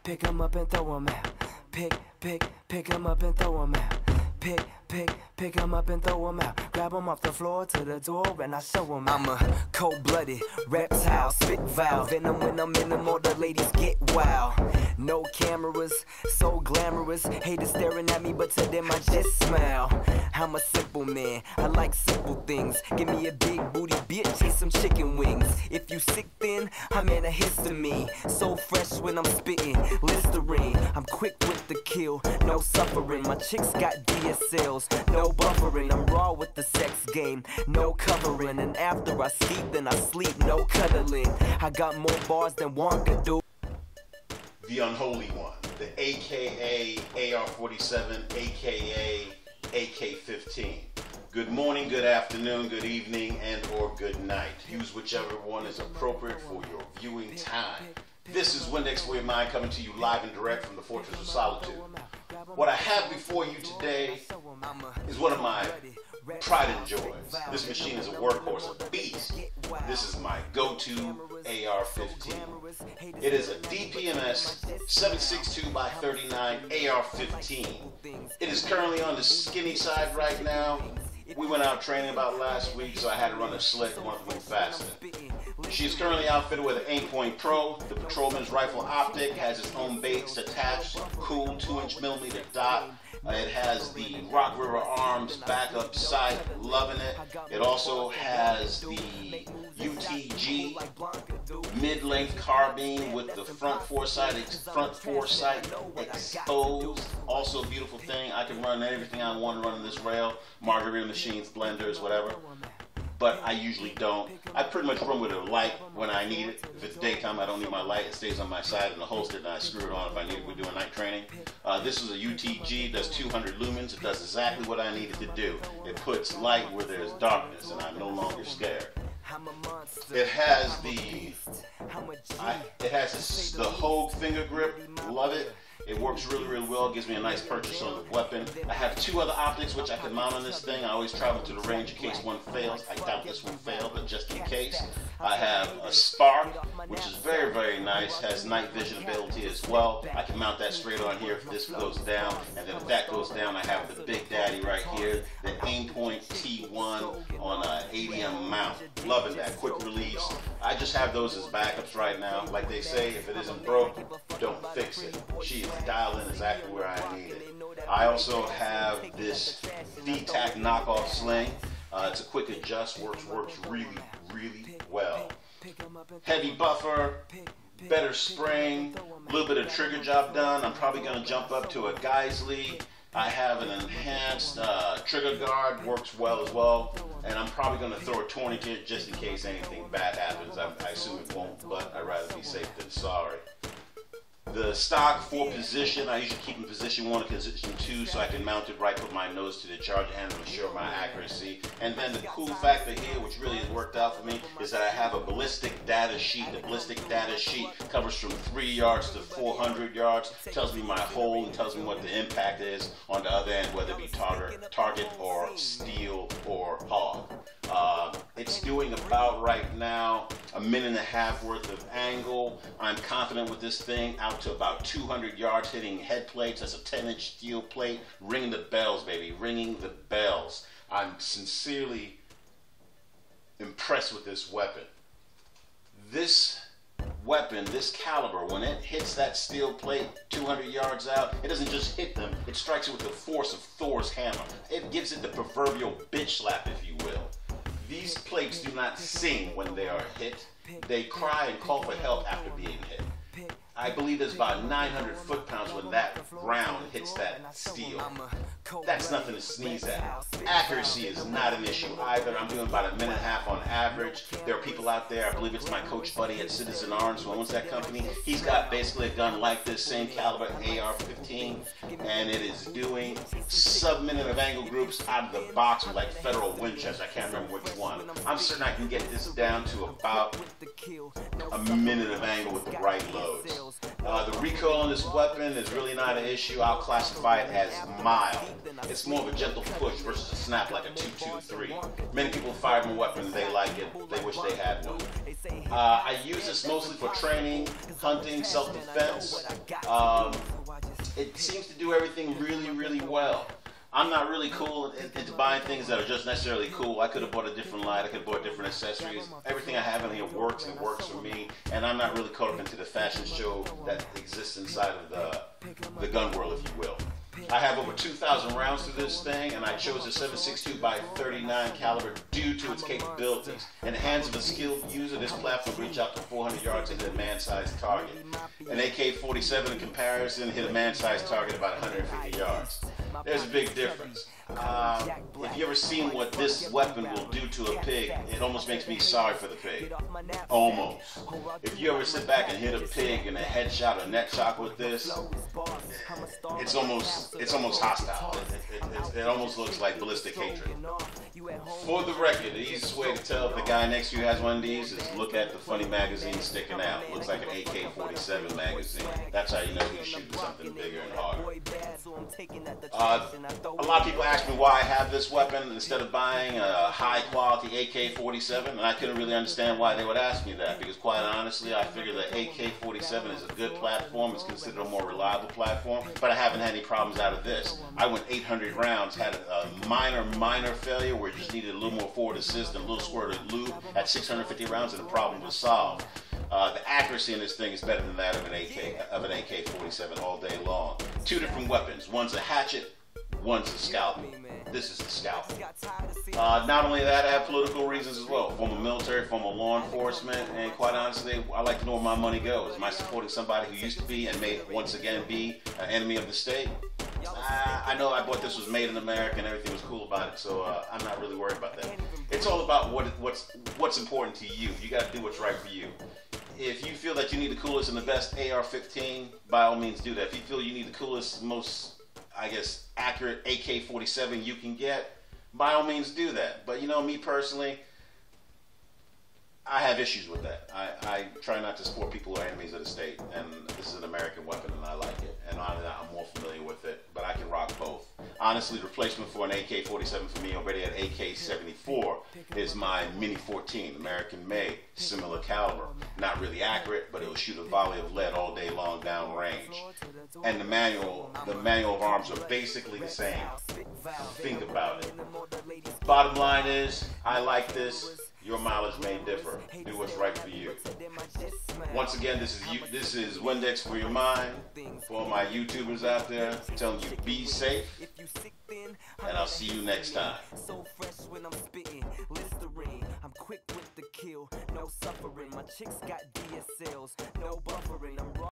pick 'em up and throw 'em out. Pick 'em up and throw 'em out. Pick 'em up and throw 'em out. Grab 'em off the floor to the door and I show 'em. I'm a cold-blooded reptile, spit valve. Venom when I'm in them, all the ladies get wild. No cameras, so glamorous. Haters staring at me, but to them I just smile. I'm a simple man, I like simple things. Give me a big booty bitch and some chicken wings. If you sick then, I'm in a histamine. So fresh when I'm spitting, Listerine. I'm quick with the kill, no suffering. My chicks got DSLs, no buffering. I'm raw with the sex game, no covering. And after I sleep, then I sleep, no cuddling. I got more bars than Wonka do. The Unholy One, the AKA AR-15, AKA AK-15. Good morning, good afternoon, good evening, and or good night. Use whichever one is appropriate for your viewing time. This is Windex for Your Mind, coming to you live and direct from the Fortress of Solitude. What I have before you today is one of my pride and joys. This machine is a workhorse, a beast. This is my go-to AR-15. It is a DPMS 7.62x39 AR-15. It is currently on the skinny side right now. We went out training about last week, so I had to run a slick, wanted to move faster. She is currently outfitted with an Aimpoint Pro. The Patrolman's Rifle Optic has its own baits attached, cool 2" dot. It has the Rock River Arms backup sight, loving it. It also has the UTG mid-length carbine with the front foresight exposed. Also a beautiful thing. I can run everything I want to run in this rail. Margarita machines, blenders, whatever. But I usually don't. I pretty much run with a light when I need it. If it's daytime, I don't need my light. It stays on my side in the holster, and I screw it on if I need it. We're doing night training. This is a UTG, does 200 lumens. It does exactly what I need it to do. It puts light where there's darkness, and I'm no longer scared. It has the Hogue finger grip. Love it. It works really, really well. It gives me a nice purchase on the weapon. I have two other optics which I can mount on this thing. I always travel to the range in case one fails. I doubt this one failed, but just in case. I have a Spark, which is very, very nice. Has night vision ability as well. I can mount that straight on here if this goes down. And then if that goes down, I have the Big Daddy right here. The Aimpoint T1 on an ADM mount. Loving that. Quick release. I just have those as backups right now. Like they say, if it isn't broke, don't fix it. She is dialed in exactly where I need it. I also have this VTAC knockoff sling. It's a quick adjust, works really, really well. Heavy buffer, better spring, a little bit of trigger job done. I'm probably going to jump up to a Geisley. I have an enhanced trigger guard, works well as well. And I'm probably going to throw a tourniquet just in case anything bad happens. I assume it won't, but I'd rather be safe than sorry. The stock for position, I usually keep in position 1 and position 2 so I can mount it right with my nose to the charger handle to ensure my accuracy. And then the cool factor here, which really has worked out for me, is that I have a ballistic data sheet. The ballistic data sheet covers from 3 yards to 400 yards, tells me my hole and tells me what the impact is on the other end, whether it be target or steel or hog. It's doing about right now a minute and a half worth of angle. I'm confident with this thing out to about 200 yards hitting head plates. That's a 10-inch steel plate. Ringing the bells, baby. Ringing the bells. I'm sincerely impressed with this weapon. This weapon, this caliber, when it hits that steel plate 200 yards out, it doesn't just hit them, it strikes it with the force of Thor's hammer. It gives it the proverbial bitch slap, if you will. These plates do not sing when they are hit. They cry and call for help after being hit. I believe there's about 900 foot-pounds when that round hits that steel. That's nothing to sneeze at. Accuracy is not an issue either. I'm doing about a minute and a half on average. There are people out there, I believe it's my coach buddy at Citizen Arms who owns that company. He's got basically a gun like this, same caliber AR-15, and it is doing sub-minute of angle groups out of the box with like Federal Winchester. I can't remember which one. I'm certain I can get this down to about a minute of angle with the right loads. The recoil on this weapon is really not an issue. I'll classify it as mild. It's more of a gentle push versus a snap like a 223. Many people fire my weapon, they like it, they wish they had one. I use this mostly for training, hunting, self-defense. It seems to do everything really, really well. I'm not really cool into buying things that are just necessarily cool. I could have bought a different light. I could have bought different accessories. Everything I have in here works and works for me. And I'm not really caught up into the fashion show that exists inside of the gun world, if you will. I have over 2,000 rounds to this thing, and I chose a 7.62 by 39 caliber due to its capabilities. In the hands of a skilled user, this platform reached out to 400 yards and hit a man-sized target. An AK-47 in comparison hit a man-sized target about 150 yards. There's a big difference. If you ever seen what this weapon will do to a pig, it almost makes me sorry for the pig. Almost. If you ever sit back and hit a pig in a headshot or neck shot with this, it's almost hostile. It almost looks like ballistic hatred. For the record, the easiest way to tell if the guy next to you has one of these is look at the funny magazine sticking out. It looks like an AK-47 magazine. That's how you know he's shooting something bigger and harder. A lot of people ask me why I have this weapon instead of buying a high-quality AK-47, and I couldn't really understand why they would ask me that, because quite honestly, I figure the AK-47 is a good platform. It's considered a more reliable platform, but I haven't had any problems out of this. I went 800 rounds, had a minor failure where it just needed a little more forward assist and a little squirt of lube at 650 rounds, and the problem was solved. The accuracy in this thing is better than that of an AK-47 all day long. Two different weapons. One's a hatchet, one's a scalpel. This is the scalpel. Not only that, I have political reasons as well. Former military, former law enforcement, and quite honestly, I like to know where my money goes. Am I supporting somebody who used to be and may once again be an enemy of the state? I know I bought this was made in America and everything was cool about it, so I'm not really worried about that. It's all about what's important to you. You got to do what's right for you. If you feel that you need the coolest and the best AR-15, by all means do that. If you feel you need the coolest, most, I guess, accurate AK-47 you can get, by all means do that. But you know, me personally, I have issues with that. I try not to support people who are enemies of the state, and this is an American weapon and I like it. And I'm more familiar with it, but I can rock both. Honestly, the replacement for an AK-47 for me already at AK-74 is my Mini 14, American made, similar caliber. Not really accurate, but it will shoot a volley of lead all day long down range. And the manual of arms are basically the same. Think about it. Bottom line is, I like this. Your mileage may differ. Do what's right for you. Once again, this is Windex for your mind. For all my YouTubers out there, telling you be safe. And I'll see you next time. So fresh when I'm spitting, Listerine. I'm quick with the kill, no suffering. My chicks got DSLs, no buffering. I'm